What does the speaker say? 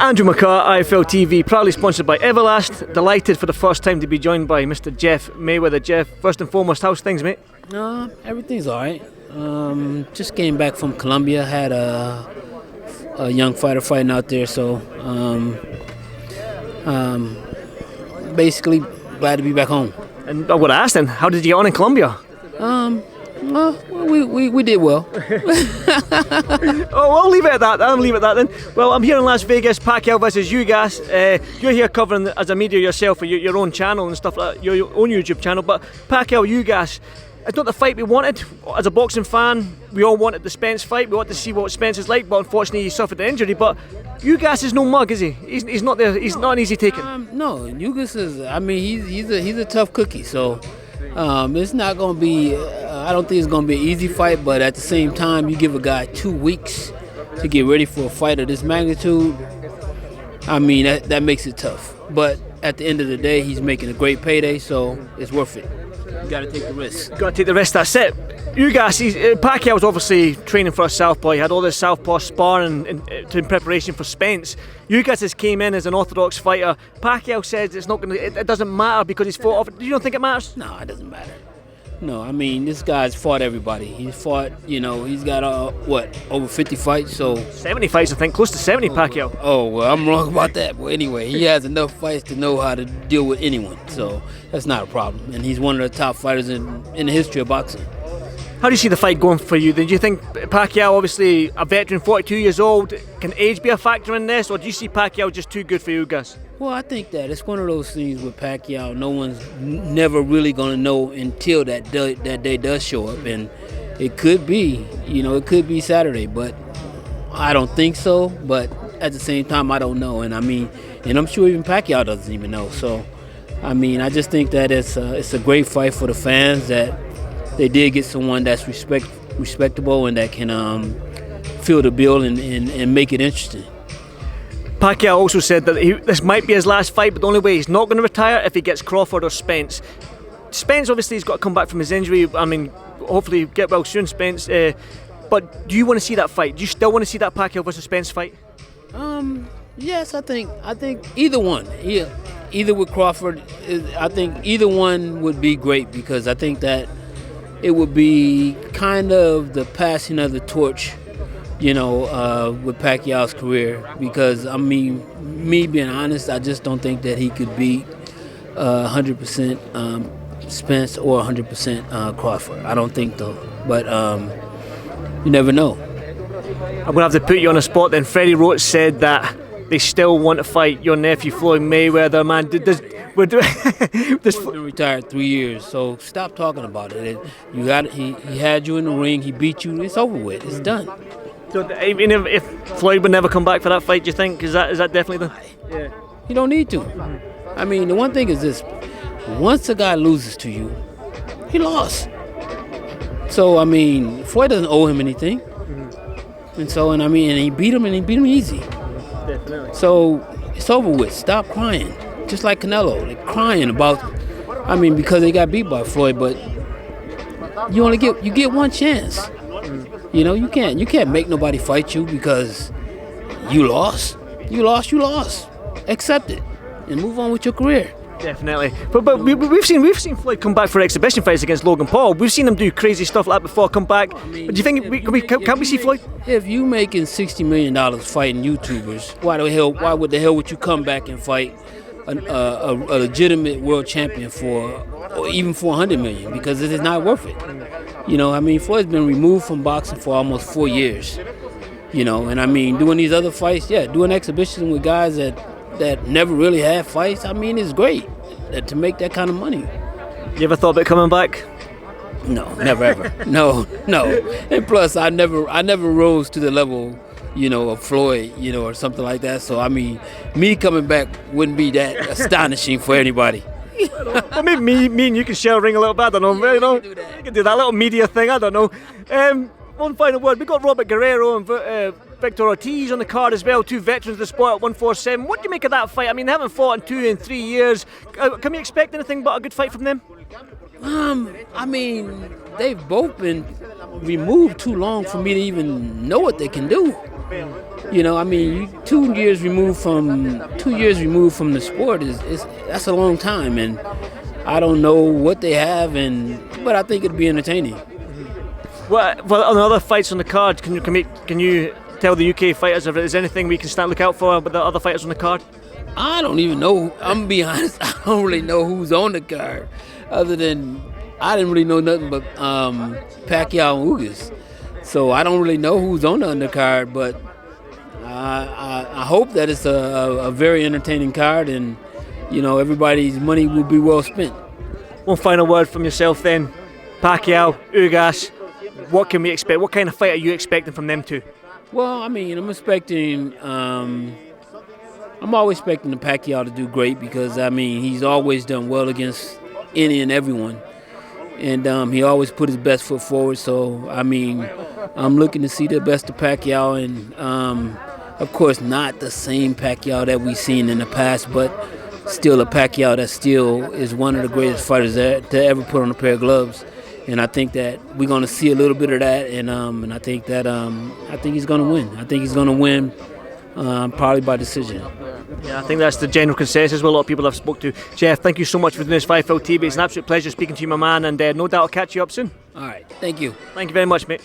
Andrew McCART, IFL TV, proudly sponsored by Everlast. Delighted for the first time to be joined by Mr. Jeff Mayweather. Jeff, first and foremost, how's things, mate? Everything's all right. Just came back from Colombia. Had a young fighter fighting out there, so basically glad to be back home. And I would ask then, how did you get on in Colombia? We did well. Oh, I'll leave it at that. Then. Well, I'm here in Las Vegas, Pacquiao versus Ugas. You're here covering as a media yourself for your own channel and stuff like that, your own YouTube channel. But Pacquiao Ugas, it's not the fight we wanted. As a boxing fan, we all wanted the Spence fight. We wanted to see what Spence is like, but unfortunately he suffered an injury. But Ugas is no mug, is he? He's not there. He's not an easy taking. No, Ugas is. I mean, he's a tough cookie. So it's not going to be. I don't think it's going to be an easy fight. But at the same time, you give a guy 2 weeks to get ready for a fight of this magnitude. I mean, that makes it tough. But at the end of the day, he's making a great payday, so it's worth it. You got to take the risk. Got to take the risk. That's it. Ugas, Pacquiao was obviously training for a southpaw. He had all this southpaw sparring in preparation for Spence. Ugas has came in as an orthodox fighter. Pacquiao says it's not going to. It doesn't matter because he's fought off. You don't think it matters? No, it doesn't matter. No, I mean, this guy's fought everybody. He's fought, he's got, over 50 fights, so... 70 fights, I think, close to 70, Pacquiao. Oh, well, I'm wrong about that. Well, anyway, he has enough fights to know how to deal with anyone, so that's not a problem. And he's one of the top fighters in the history of boxing. How do you see the fight going for you? Do you think Pacquiao, obviously a veteran, 42 years old, can age be a factor in this, or do you see Pacquiao just too good for Ugas? Well, I think that it's one of those things with Pacquiao. No one's never really going to know until that day does show up, and it could be, it could be Saturday, but I don't think so. But at the same time, I don't know, and I'm sure even Pacquiao doesn't even know. So, I just think that it's a great fight for the fans that they did get someone that's respectable and that can fill the bill and make it interesting. Pacquiao also said that this might be his last fight, but the only way he's not going to retire if he gets Crawford or Spence. Spence obviously has got to come back from his injury. Hopefully get well soon, Spence. But do you want to see that fight? Do you still want to see that Pacquiao versus Spence fight? Yes, I think either one. Yeah, either with Crawford, I think either one would be great because I think that it would be kind of the passing of the torch, with Pacquiao's career. Because, me being honest, I just don't think that he could beat 100% Spence or 100% Crawford. I don't think though. But you never know. I'm going to have to put you on the spot then. Freddie Roach said that they still want to fight your nephew Floyd Mayweather, man. He's been retired 3 years, so stop talking about it. He had you in the ring, he beat you, it's over with, it's done. So even if Floyd would never come back for that fight, do you think? Is that definitely the... Yeah. You don't need to. The one thing is this, once a guy loses to you, he lost. So, Floyd doesn't owe him anything. Mm-hmm. And he beat him easy. Definitely. So, it's over with. Stop crying. Just like Canelo, they're crying about, because they got beat by Floyd, but you get one chance. You can't make nobody fight you because you lost. You lost. Accept it and move on with your career. Definitely. But we've seen Floyd come back for exhibition fights against Logan Paul. We've seen him do crazy stuff like that before, come back. But do you think can we see Floyd? If you making $60 million fighting YouTubers, why would the hell would you come back and fight a legitimate world champion or even for $100 million? Because it is not worth it. Floyd's been removed from boxing for almost 4 years. Doing these other fights, doing exhibitions with guys that never really had fights, it's great to make that kind of money. You ever thought about coming back? No, never ever. No. And plus, I never rose to the level, of Floyd, or something like that. So, me coming back wouldn't be that astonishing for anybody. Well, maybe me and you can share a ring a little bit, I don't know. You can do that little media thing, I don't know. One final word, we got Robert Guerrero and Victor Ortiz on the card as well, two veterans of the sport at 147. What do you make of that fight? They haven't fought in 2 and 3 years. Can we expect anything but a good fight from them? They've both been removed too long for me to even know what they can do. You know, I mean, 2 years removed from the sport is that's a long time, and I don't know what they have, but I think it'll be entertaining. Well, on the other fights on the card, can you tell the UK fighters if there's anything we can start look out for with the other fighters on the card? I don't even know. I'm gonna be honest. I don't really know who's on the card, other than I didn't really know nothing but Pacquiao and Ugas. So I don't really know who's on the undercard, but I hope that it's a very entertaining card, and you know everybody's money will be well spent. One final word from yourself then, Pacquiao, Ugas. What can we expect? What kind of fight are you expecting from them two? Well, I mean, I'm always expecting the Pacquiao to do great because I mean he's always done well against any and everyone, and he always put his best foot forward. So I mean, I'm looking to see the best of Pacquiao, and of course not the same Pacquiao that we've seen in the past, but still a Pacquiao that still is one of the greatest fighters to ever put on a pair of gloves. And I think that we're going to see a little bit of that, and I think that I think he's going to win. I think he's going to win, probably by decision. Yeah, I think that's the general consensus with a lot of people I've spoke to. Jeff, thank you so much for doing this Five Fight TV. It's an absolute pleasure speaking to you, my man, and no doubt I'll catch you up soon. All right, thank you. Thank you very much, mate.